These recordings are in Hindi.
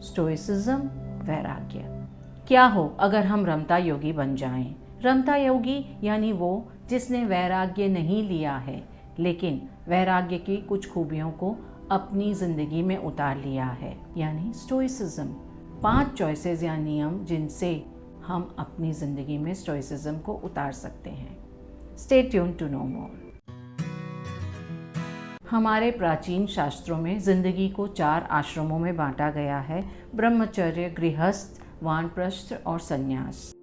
स्टोइसिज्म, वैराग्य। क्या हो अगर हम रमता योगी बन जाएं? रमता योगी यानी वो जिसने वैराग्य नहीं लिया है, लेकिन वैराग्य की कुछ खूबियों को अपनी जिंदगी में उतार लिया है, यानी स्टोइसिज्म। 5 चॉइसेस या नियम जिनसे हम अपनी जिंदगी में स्टोइसिज्म को उतार सकते हैं। स्टे ट्यून्ड टू नो मोर। हमारे प्राचीन शास्त्रों में जिंदगी को 4 आश्रमों में बांटा गया है: ब्रह्मचर्य, गृहस्थ, वानप्रस्थ और संन्यास।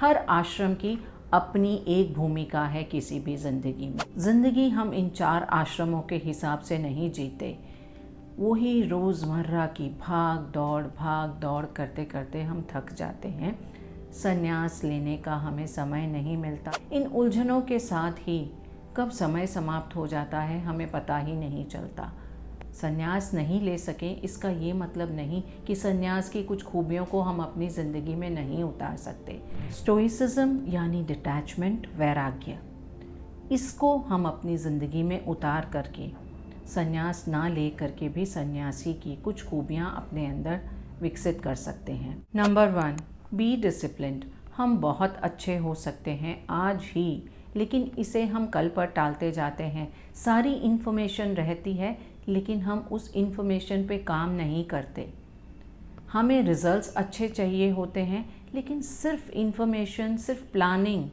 हर आश्रम की अपनी एक भूमिका है किसी भी जिंदगी में। जिंदगी हम इन 4 आश्रमों के हिसाब से नहीं जीते। वही रोज़मर्रा की भाग दौड़ करते करते हम थक जाते हैं। संन्यास लेने का हमें समय नहीं मिलता। इन उलझनों के साथ ही कब समय समाप्त हो जाता है हमें पता ही नहीं चलता। संन्यास नहीं ले सके इसका ये मतलब नहीं कि संन्यास की कुछ खूबियों को हम अपनी ज़िंदगी में नहीं उतार सकते। स्टोइसिज्म यानी डिटैचमेंट, वैराग्य, इसको हम अपनी ज़िंदगी में उतार करके, संन्यास ना ले करके भी सन्यासी की कुछ खूबियाँ अपने अंदर विकसित कर सकते हैं। Number 1, be disciplined. हम बहुत अच्छे हो सकते हैं आज ही, लेकिन इसे हम कल पर टालते जाते हैं। सारी इन्फॉर्मेशन रहती है लेकिन हम उस इन्फॉर्मेशन पे काम नहीं करते। हमें रिजल्ट्स अच्छे चाहिए होते हैं, लेकिन सिर्फ इन्फॉर्मेशन, सिर्फ प्लानिंग,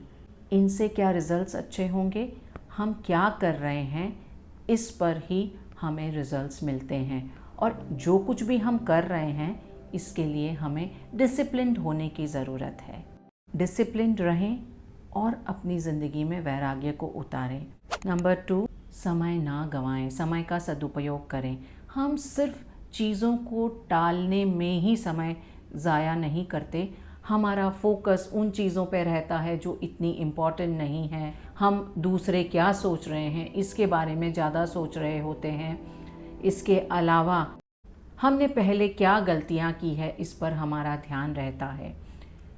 इनसे क्या रिजल्ट्स अच्छे होंगे? हम क्या कर रहे हैं इस पर ही हमें रिजल्ट्स मिलते हैं। और जो कुछ भी हम कर रहे हैं इसके लिए हमें डिसिप्लिन्ड होने की ज़रूरत है। डिसिप्लिन्ड रहें और अपनी ज़िंदगी में वैराग्य को उतारें। नंबर 2, समय ना गंवाएं, समय का सदुपयोग करें। हम सिर्फ चीज़ों को टालने में ही समय ज़ाया नहीं करते। हमारा फोकस उन चीज़ों पर रहता है जो इतनी इम्पॉर्टेंट नहीं है। हम दूसरे क्या सोच रहे हैं इसके बारे में ज़्यादा सोच रहे होते हैं। इसके अलावा हमने पहले क्या गलतियाँ की है इस पर हमारा ध्यान रहता है।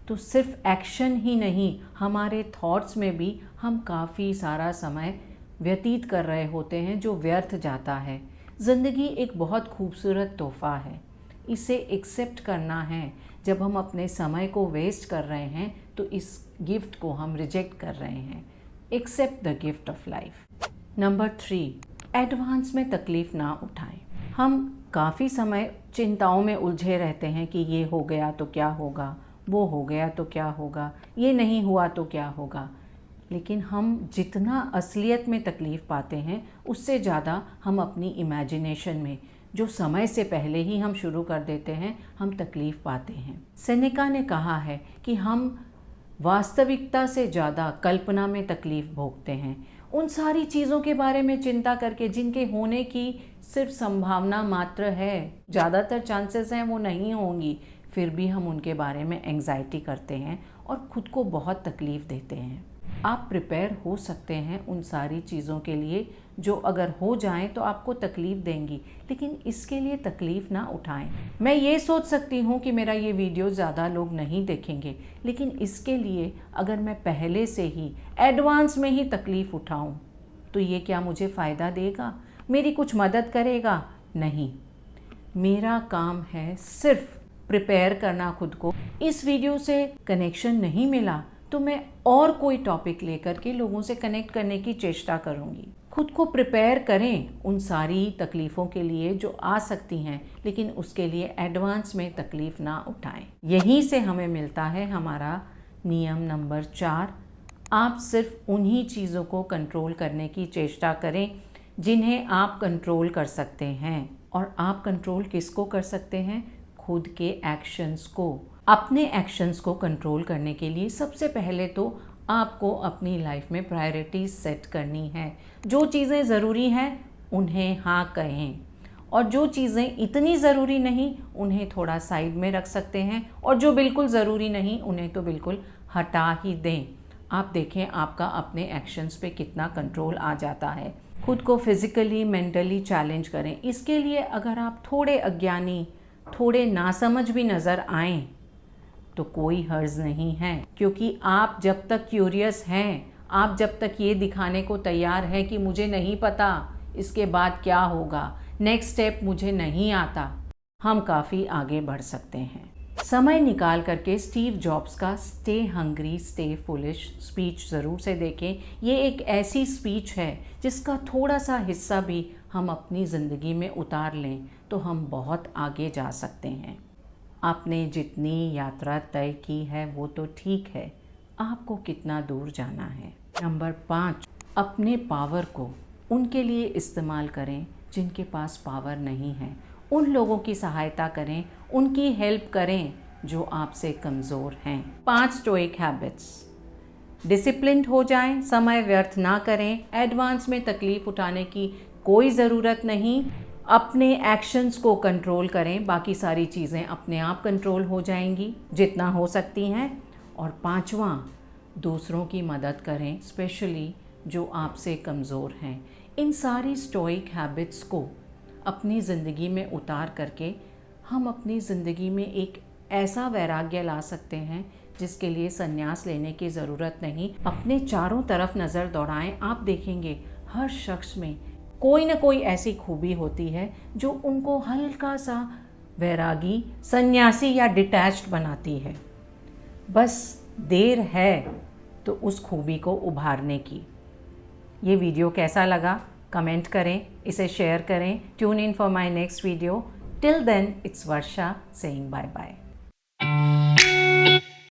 तो सिर्फ एक्शन ही नहीं, हमारे थॉट्स में भी हम काफ़ी सारा समय व्यतीत कर रहे होते हैं जो व्यर्थ जाता है। ज़िंदगी एक बहुत खूबसूरत तोहफ़ा है, इसे एक्सेप्ट करना है। जब हम अपने समय को वेस्ट कर रहे हैं तो इस गिफ्ट को हम रिजेक्ट कर रहे हैं। Accept the gift of life. Number 3, advance में तकलीफ़ ना उठाएं। हम काफ़ी समय चिंताओं में उलझे रहते हैं कि ये हो गया तो क्या होगा, वो हो गया तो क्या होगा, ये नहीं हुआ तो क्या होगा। लेकिन हम जितना असलियत में तकलीफ़ पाते हैं उससे ज़्यादा हम अपनी इमेजिनेशन में, जो समय से पहले ही हम शुरू कर देते हैं, हम तकलीफ़ पाते हैं। सेनेका ने कहा है कि हम वास्तविकता से ज़्यादा कल्पना में तकलीफ़ भोगते हैं। उन सारी चीज़ों के बारे में चिंता करके जिनके होने की सिर्फ संभावना मात्र है, ज़्यादातर चांसेस हैं वो नहीं होंगी, फिर भी हम उनके बारे में एंग्जाइटी करते हैं और ख़ुद को बहुत तकलीफ़ देते हैं। आप प्रिपेयर हो सकते हैं उन सारी चीज़ों के लिए जो अगर हो जाएं तो आपको तकलीफ़ देंगी, लेकिन इसके लिए तकलीफ़ ना उठाएं। मैं ये सोच सकती हूँ कि मेरा ये वीडियो ज़्यादा लोग नहीं देखेंगे, लेकिन इसके लिए अगर मैं पहले से ही एडवांस में ही तकलीफ़ उठाऊँ तो ये क्या मुझे फ़ायदा देगा? मेरी कुछ मदद करेगा? नहीं। मेरा काम है सिर्फ प्रिपेयर करना खुद को। इस वीडियो से कनेक्शन नहीं मिला तो मैं और कोई टॉपिक लेकर के लोगों से कनेक्ट करने की चेष्टा करूंगी। खुद को प्रिपेयर करें उन सारी तकलीफ़ों के लिए जो आ सकती हैं, लेकिन उसके लिए एडवांस में तकलीफ़ ना उठाएं। यहीं से हमें मिलता है हमारा नियम नंबर 4। आप सिर्फ उन्हीं चीज़ों को कंट्रोल करने की चेष्टा करें जिन्हें आप कंट्रोल कर सकते हैं। और आप कंट्रोल किसको कर सकते हैं? खुद के एक्शंस को। अपने एक्शंस को कंट्रोल करने के लिए सबसे पहले तो आपको अपनी लाइफ में प्रायोरिटीज़ सेट करनी है। जो चीज़ें ज़रूरी हैं उन्हें हाँ कहें, और जो चीज़ें इतनी ज़रूरी नहीं उन्हें थोड़ा साइड में रख सकते हैं, और जो बिल्कुल ज़रूरी नहीं उन्हें तो बिल्कुल हटा ही दें। आप देखें आपका अपने एक्शंस पे कितना कंट्रोल आ जाता है। खुद को फिज़िकली, मेंटली चैलेंज करें। इसके लिए अगर आप थोड़े अज्ञानी, थोड़े नासमझ भी नज़र आएँ तो कोई हर्ज नहीं है, क्योंकि आप जब तक क्यूरियस हैं, आप जब तक ये दिखाने को तैयार हैं कि मुझे नहीं पता इसके बाद क्या होगा, नेक्स्ट स्टेप मुझे नहीं आता, हम काफ़ी आगे बढ़ सकते हैं। समय निकाल करके स्टीव जॉब्स का stay hungry stay foolish speech ज़रूर से देखें। ये एक ऐसी स्पीच है जिसका थोड़ा सा हिस्सा भी हम अपनी ज़िंदगी में उतार लें तो हम बहुत आगे जा सकते हैं। आपने जितनी यात्रा तय की है वो तो ठीक है, आपको कितना दूर जाना है। नंबर 5, अपने पावर को उनके लिए इस्तेमाल करें जिनके पास पावर नहीं है। उन लोगों की सहायता करें, उनकी हेल्प करें जो आपसे कमज़ोर हैं। 5 स्टोइक हैबिट्स। डिसिप्लिन्ड हो जाएं, समय व्यर्थ ना करें, एडवांस में तकलीफ़ उठाने की कोई ज़रूरत नहीं, अपने एक्शंस को कंट्रोल करें, बाकी सारी चीज़ें अपने आप कंट्रोल हो जाएंगी जितना हो सकती हैं। और 5वां, दूसरों की मदद करें, स्पेशली जो आपसे कमज़ोर हैं। इन सारी स्टोइक हैबिट्स को अपनी ज़िंदगी में उतार करके हम अपनी ज़िंदगी में एक ऐसा वैराग्य ला सकते हैं जिसके लिए संन्यास लेने की ज़रूरत नहीं। अपने चारों तरफ नज़र दौड़ाएं, आप देखेंगे हर शख्स में कोई ना कोई ऐसी खूबी होती है जो उनको हल्का सा वैरागी, सन्यासी या डिटैच्ड बनाती है। बस देर है तो उस खूबी को उभारने की। ये वीडियो कैसा लगा कमेंट करें, इसे शेयर करें। Tune in for my next video. Till then it's Varsha saying bye bye.